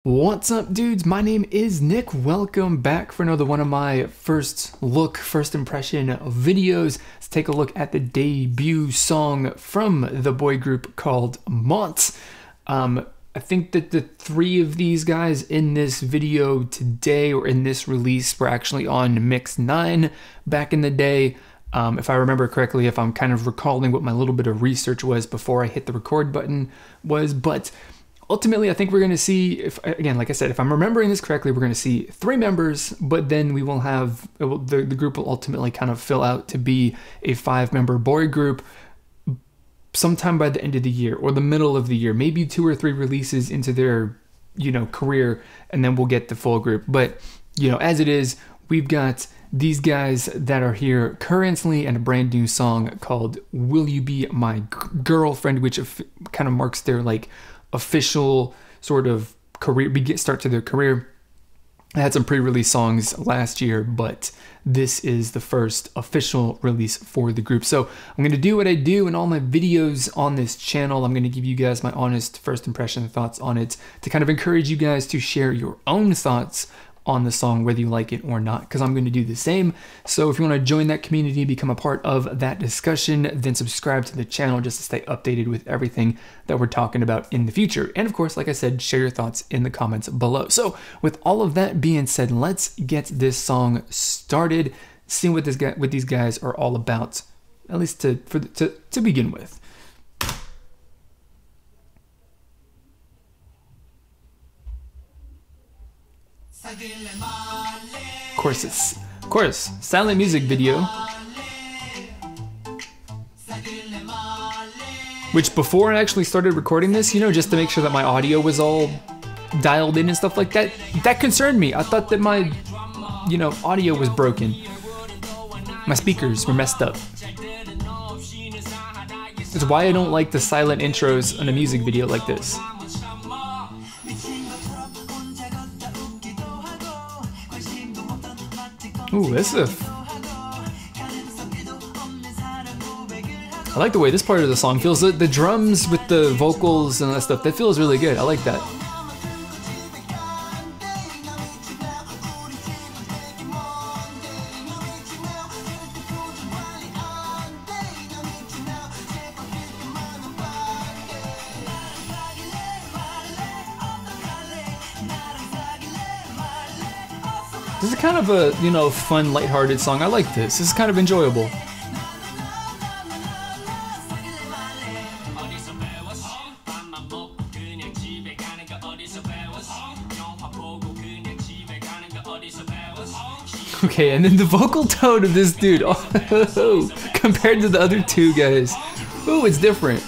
What's up, dudes? My name is Nick. Welcome back for another one of my first impression videos. Let's take a look at the debut song from the boy group called M.O.N.T. I think that the three of these guys in this video today, or in this release, were actually on Mix 9 back in the day. If I remember correctly, if I'm kind of recalling what my little bit of research was before I hit the record button was, but ultimately, I think we're going to see, if again, like I said, if I'm remembering this correctly, we're going to see 3 members, but then we will have, the group will ultimately kind of fill out to be a 5-member boy group sometime by the end of the year or the middle of the year, maybe 2 or 3 releases into their, career, and then we'll get the full group. But, as it is, we've got these guys that are here currently and a brand new song called Will You Be My Girlfriend, which kind of marks their, official sort of career start to their career. I had some pre-release songs last year, but this is the first official release for the group. So I'm going to do what I do in all my videos on this channel. I'm going to give you guys my honest first impression thoughts on it to kind of encourage you guys to share your own thoughts on the song, whether you like it or not, because I'm going to do the same. So if you want to join that community, become a part of that discussion, then subscribe to the channel just to stay updated with everything that we're talking about in the future. And of course, like I said, share your thoughts in the comments below. So with all of that being said, let's get this song started, see what these guys are all about, at least to begin with. Of course, silent music video. Which before I actually started recording this, just to make sure that my audio was all dialed in and stuff like that, that concerned me. I thought that my, audio was broken. My speakers were messed up. It's why I don't like the silent intros on a music video like this. Ooh, this is I like the way this part of the song feels. The drums with the vocals and that stuff, that feels really good. I like that. This is kind of a, fun, lighthearted song. I like this. This is kind of enjoyable. Okay, and then the vocal tone of this dude, compared to the other 2 guys, it's different.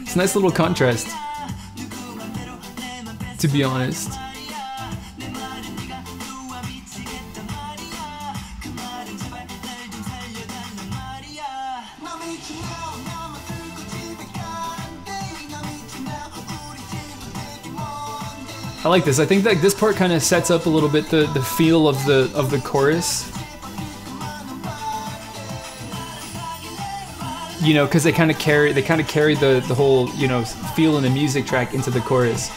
It's a nice little contrast, to be honest. I like this. I think that this part kind of sets up a little bit the feel of the chorus. Because they kind of carry the whole feel in the music track into the chorus.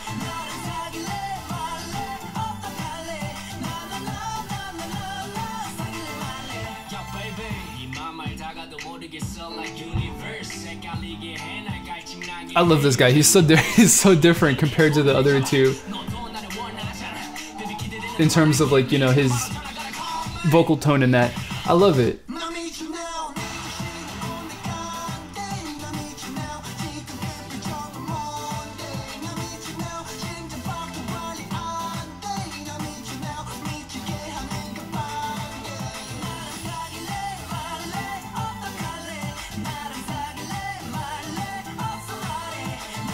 I love this guy. He's so different compared to the other 2. In terms of his vocal tone in that. I love it.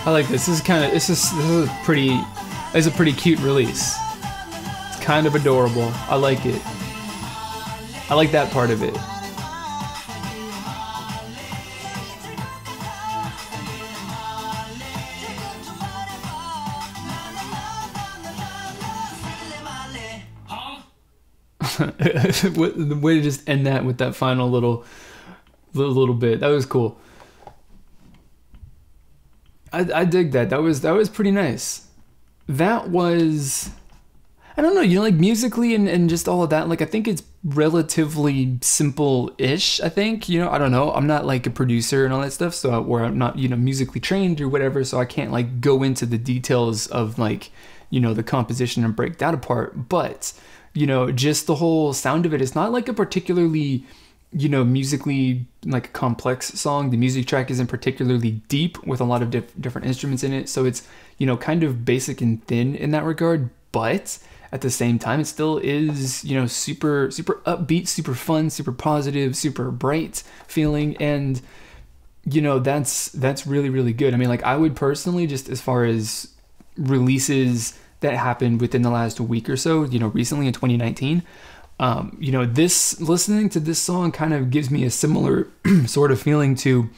I like this. This is a pretty cute release. Kind of adorable. I like it. I like that part of it. The way to just end that with that final little bit. That was cool. I dig that. That was pretty nice. that was, I don't know, you know, like musically and just all of that, like I think it's relatively simple-ish, I think, you know, I don't know, I'm not like a producer and all that stuff, so where I'm not, you know, musically trained or whatever, so I can't like go into the details of like, you know, the composition and break that apart, but, you know, just the whole sound of it, it's not like a particularly, you know, musically like a complex song. The music track isn't particularly deep with a lot of different instruments in it, so it's, you know, kind of basic and thin in that regard, but at the same time, it still is, you know, super upbeat, super fun, super positive, super bright feeling, and you know, that's really, really good. I mean, like I would personally, just as far as releases that happened within the last week or so, you know, recently in 2019, you know, listening to this song kind of gives me a similar sort of feeling to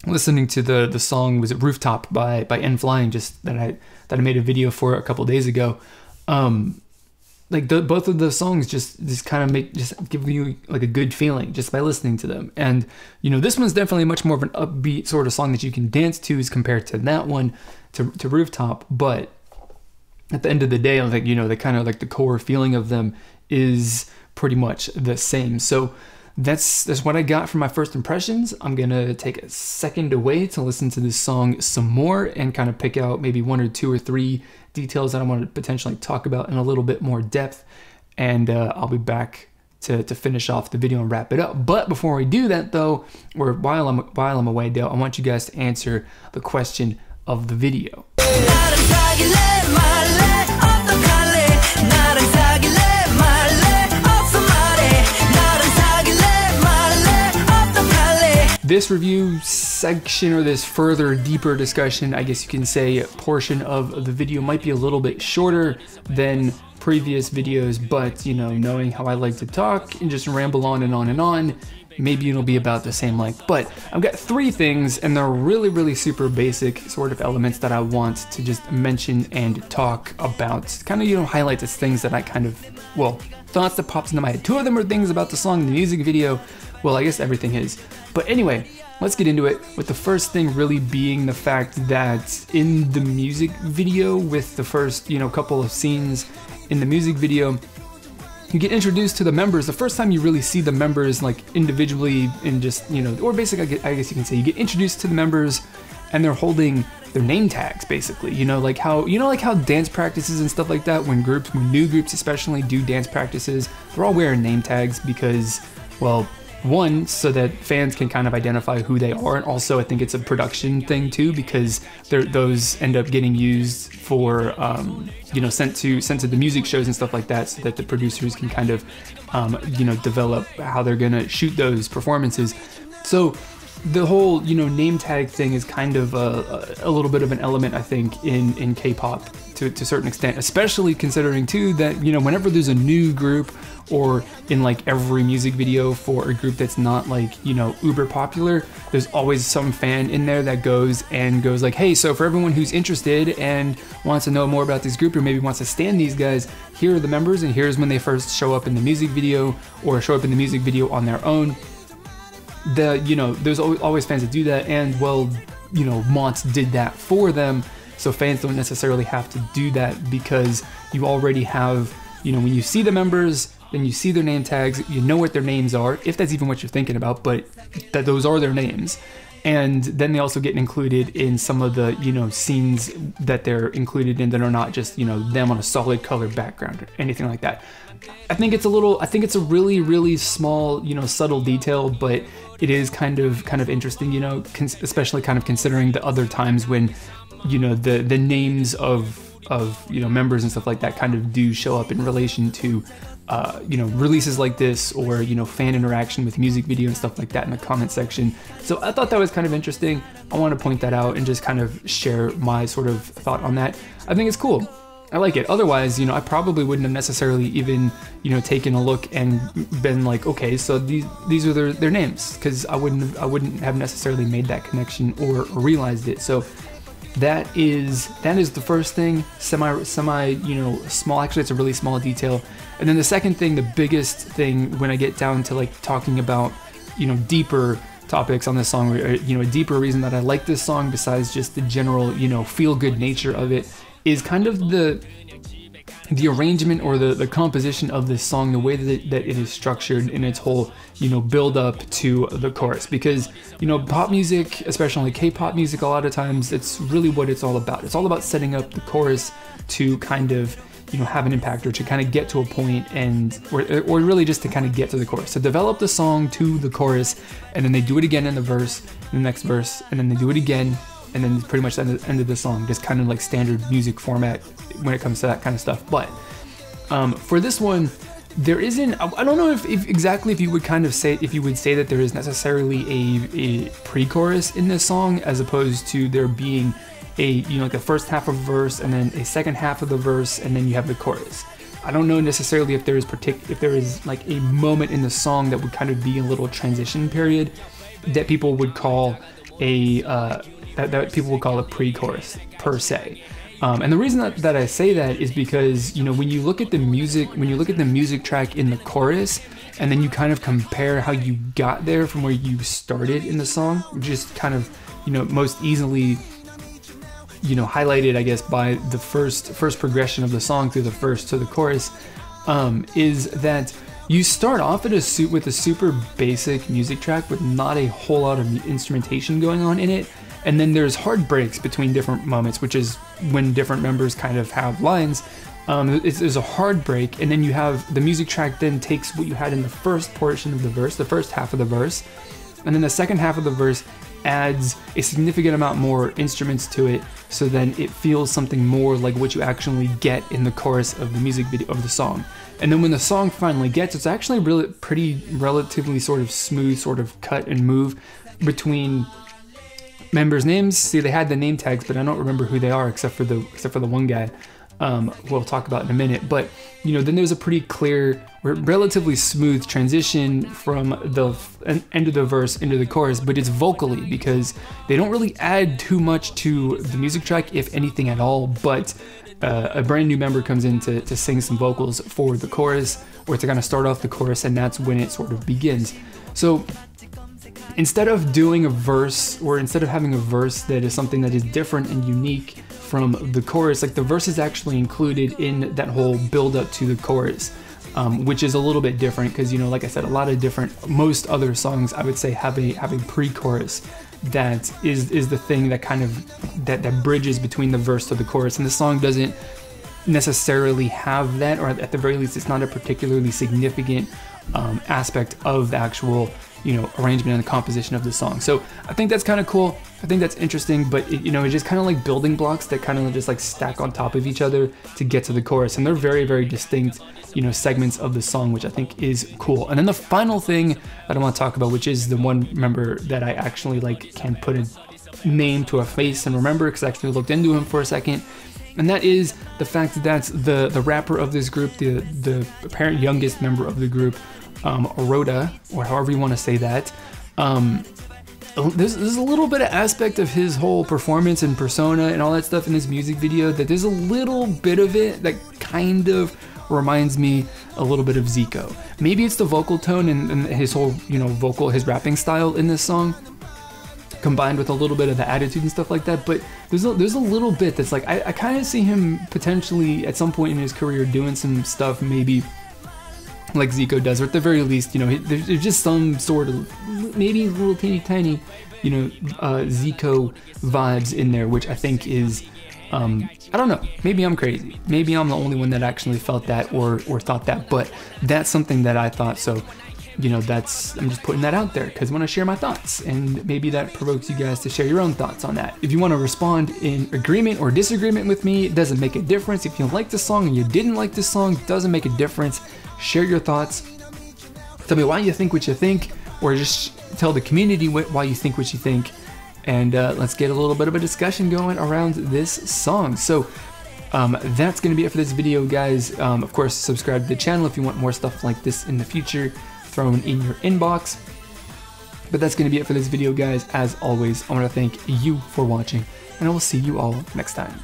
listening to the song, was it Rooftop by N Flying, just that I made a video for a couple days ago. Like both of the songs just kind of just give you like a good feeling just by listening to them. And you know, this one's definitely much more of an upbeat sort of song that you can dance to as compared to that one, to Rooftop. But at the end of the day, I think, you know, the kind of like the core feeling of them is pretty much the same. So that's what I got from my first impressions. I'm gonna take a second away to listen to this song some more and kind of pick out maybe one or two or three details that I want to potentially talk about in a little bit more depth, and I'll be back to finish off the video and wrap it up. But before we do that though, or while I'm away though, I want you guys to answer the question of the video. This review section, or this further deeper discussion, I guess you can say, portion of the video might be a little bit shorter than previous videos, but you know, knowing how I like to talk and just ramble on and on and on, maybe it'll be about the same length. But I've got three things, and they're really super basic sort of elements that I want to just mention and talk about, kind of, you know, highlight the things that I kind of, well, thoughts that pops into my head. Two of them are things about the song and the music video. Well, I guess everything is. But anyway, let's get into it, with the first thing really being the fact that in the music video, with the first, you know, couple of scenes in the music video, you get introduced to the members. The first time you really see the members like individually, and just, you know, or basically, I guess you can say, you get introduced to the members and they're holding their name tags, basically. You know, like how, you know, like how dance practices and stuff like that, when new groups especially do dance practices, they're all wearing name tags because, well, one, so that fans can kind of identify who they are, and also I think it's a production thing too, because those end up getting used for, you know, sent to the music shows and stuff like that, so that the producers can kind of, you know, develop how they're gonna shoot those performances. So the whole, you know, name tag thing is kind of a little bit of an element, I think, in K-pop to a certain extent, especially considering too that, you know, whenever there's a new group, or in like every music video for a group that's not like, you know, uber popular, there's always some fan in there that goes like, hey, so for everyone who's interested and wants to know more about this group, or maybe wants to stan these guys, here are the members, and here's when they first show up in the music video, or show up in the music video on their own. You know, there's always fans that do that, and well, you know, M.O.N.T did that for them, so fans don't necessarily have to do that, because you already have, you know, when you see the members, then you see their name tags, you know what their names are, if that's even what you're thinking about, but that those are their names. And then they also get included in some of the, you know, scenes that they're included in that are not just, you know, them on a solid colored background or anything like that. I think it's a really small, you know, subtle detail, but it is kind of interesting, you know, especially kind of considering the other times when, you know, the names of you know, members and stuff like that kind of do show up in relation to you know, releases like this, or, you know, fan interaction with music video and stuff like that in the comment section. So I thought that was kind of interesting. I want to point that out and just kind of share my sort of thought on that. I think it's cool. I like it. Otherwise, you know, I probably wouldn't have necessarily even, you know, taken a look and been like, okay, so these are their names, because I wouldn't have necessarily made that connection or realized it. So that is the first thing, semi, you know, small. Actually, it's a really small detail. And then the second thing, the biggest thing, when I get down to like talking about, you know, deeper topics on this song, or, you know, a deeper reason that I like this song besides just the general, you know, feel good nature of it, is kind of the arrangement or the composition of this song, the way that it is structured in its whole, you know, build up to the chorus. Because, you know, pop music, especially K-pop music, a lot of times it's really what it's all about. It's all about setting up the chorus to kind of, you know, have an impact, or to kind of get to a point, and or really just to kind of get to the chorus. So develop the song to the chorus, and then they do it again in the verse, in the next verse, and then they do it again, and then pretty much the end of the song. Just kind of like standard music format when it comes to that kind of stuff. But for this one, there isn't, I don't know if exactly if you would kind of say, if you would say that there is necessarily a pre-chorus in this song, as opposed to there being a, you know, like the first half of a verse and then a second half of the verse and then you have the chorus. I don't know necessarily if there is like a moment in the song that would kind of be a little transition period that people would call a that people would call a pre-chorus per se. And the reason that I say that is because, you know, when you look at the music track in the chorus, and then you kind of compare how you got there from where you started in the song, just kind of, you know, most easily, you know, highlighted, I guess, by the first progression of the song through the verse to the chorus, is that you start off with a super basic music track with not a whole lot of instrumentation going on in it, and then there's hard breaks between different moments, which is when different members kind of have lines. There's a hard break, and then you have the music track then takes what you had in the first portion of the verse, the first half of the verse, and then the second half of the verse adds a significant amount more instruments to it, so then it feels something more like what you actually get in the chorus of the music video of the song. And then when the song finally gets, it's actually really relatively sort of smooth sort of cut and move between members' names. See, they had the name tags, but I don't remember who they are except for the one guy. We'll talk about in a minute. But, you know, then there's a pretty clear, relatively smooth transition from the end of the verse into the chorus, but it's vocally, because they don't really add too much to the music track, if anything at all. But a brand new member comes in to sing some vocals for the chorus, or to kind of start off the chorus, and that's when it sort of begins. So instead of doing a verse, or instead of having a verse that is something that is different and unique from the chorus, like the verse is actually included in that whole build up to the chorus, which is a little bit different, because, you know, like I said, most other songs I would say have a pre-chorus that is the thing that kind of that bridges between the verse to the chorus, and the song doesn't necessarily have that, or at the very least it's not a particularly significant aspect of the actual, you know, arrangement and the composition of the song. So I think that's kind of cool. I think that's interesting, but it, you know, it's just kind of like building blocks that kind of just like stack on top of each other to get to the chorus, and they're very, very distinct, you know, segments of the song, which I think is cool. And then the final thing that I want to talk about, which is the one member that I actually like can put a name to a face and remember, because I actually looked into him for a second, and that is the fact that that's the rapper of this group, the apparent youngest member of the group, Rhoda, or however you want to say that. There's a little bit of aspect of his whole performance and persona and all that stuff in this music video that there's a little bit of it that kind of reminds me a little bit of Zico. Maybe it's the vocal tone and his whole, you know, his rapping style in this song, combined with a little bit of the attitude and stuff like that. But there's a little bit that's like, I kind of see him potentially at some point in his career doing some stuff maybe like Zico does, or at the very least, you know, there's just some sort of maybe little teeny tiny, you know, Zico vibes in there, which I think is, I don't know, maybe I'm crazy, maybe I'm the only one that actually felt that or thought that, but that's something that I thought. So, you know, I'm just putting that out there because I want to share my thoughts, and maybe that provokes you guys to share your own thoughts on that. If you want to respond in agreement or disagreement with me, it doesn't make a difference. If you like this song and you didn't like this song, it doesn't make a difference. Share your thoughts. Tell me why you think what you think, or just tell the community why you think what you think, and let's get a little bit of a discussion going around this song. So that's going to be it for this video, guys. Of course, subscribe to the channel if you want more stuff like this in the future thrown in your inbox. But that's going to be it for this video, guys. As always, I want to thank you for watching, and I will see you all next time.